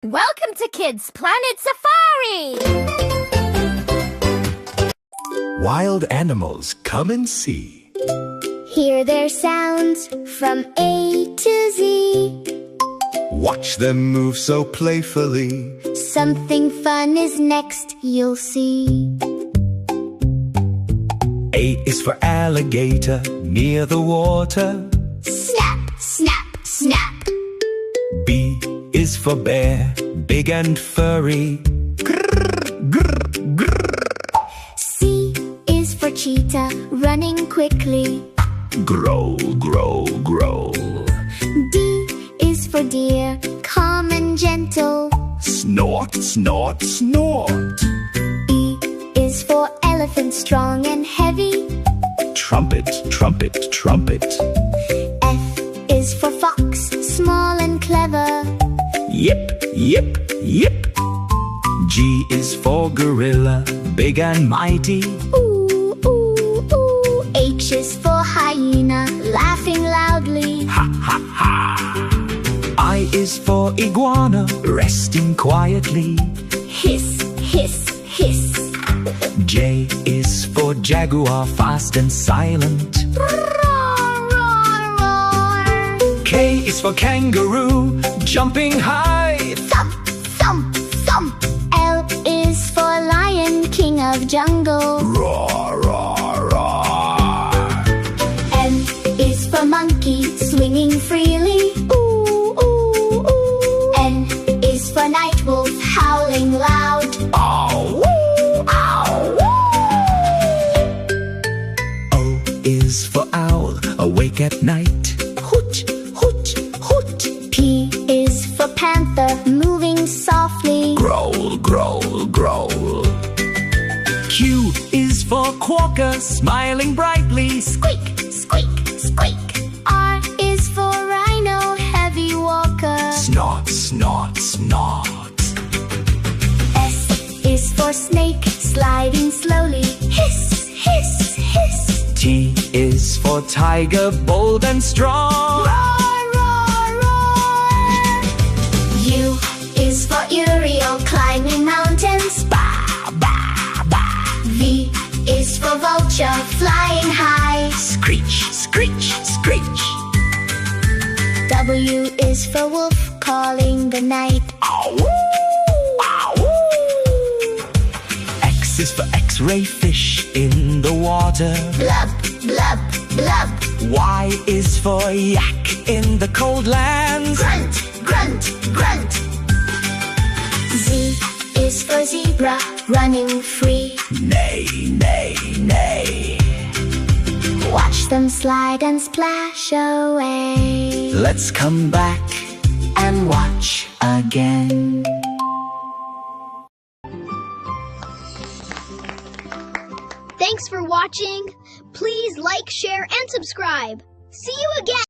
Welcome to Kids Planet Safari! Wild animals, come and see. Hear their sounds from A to Z. Watch them move so playfully. Something fun is next, you'll see. A is for alligator, near the water. Snap, snap, snap. B is for bear, big and furry. Grrr, grrr, grrr. C is for cheetah, running quickly. Growl, growl, growl. D is for deer, calm and gentle. Snort, snort, snort. E is for elephant, strong and heavy. Trumpet, trumpet, trumpet. F is for fox, small and clever. Yip, yip, yip. G is for gorilla, big and mighty. Ooh, ooh, ooh. H is for hyena, laughing loudly. Ha, ha, ha. I is for iguana, resting quietly. Hiss, hiss, hiss. J is for jaguar, fast and silent. Roar, roar, roar. K is for kangaroo, jumping high. Thump, thump, thump. L is for lion, king of jungle. Roar, roar, roar. M is for monkey, swinging freely. Ooh, ooh, ooh. N is for night wolf, howling loud. Ow, woo, ow, woo. O is for owl, awake at night. Hoot, hoot, hoot. P is for panther, moving softly. Growl, growl, growl. Q is for quokka, smiling brightly. Squeak, squeak, squeak. R is for rhino, heavy walker. Snort, snort, snort. S is for snake, sliding slowly. Hiss, hiss, hiss. T is for tiger, bold and strong. Roar, roar, roar. U is for Uriel, climbing mountains. Ba, ba, ba. V is for vulture, flying high. Screech, screech, screech. W is for wolf, calling the night. Ow, ow. X is for X-ray fish in the water. Blub, blub, blub. Y is for yak in the cold lands. Grunt, grunt, grunt. Z is for zebra, running free. Neigh, neigh, neigh. Watch them slide and splash away. Let's come back and watch again. Thanks for watching. Please like, share, and subscribe. See you again.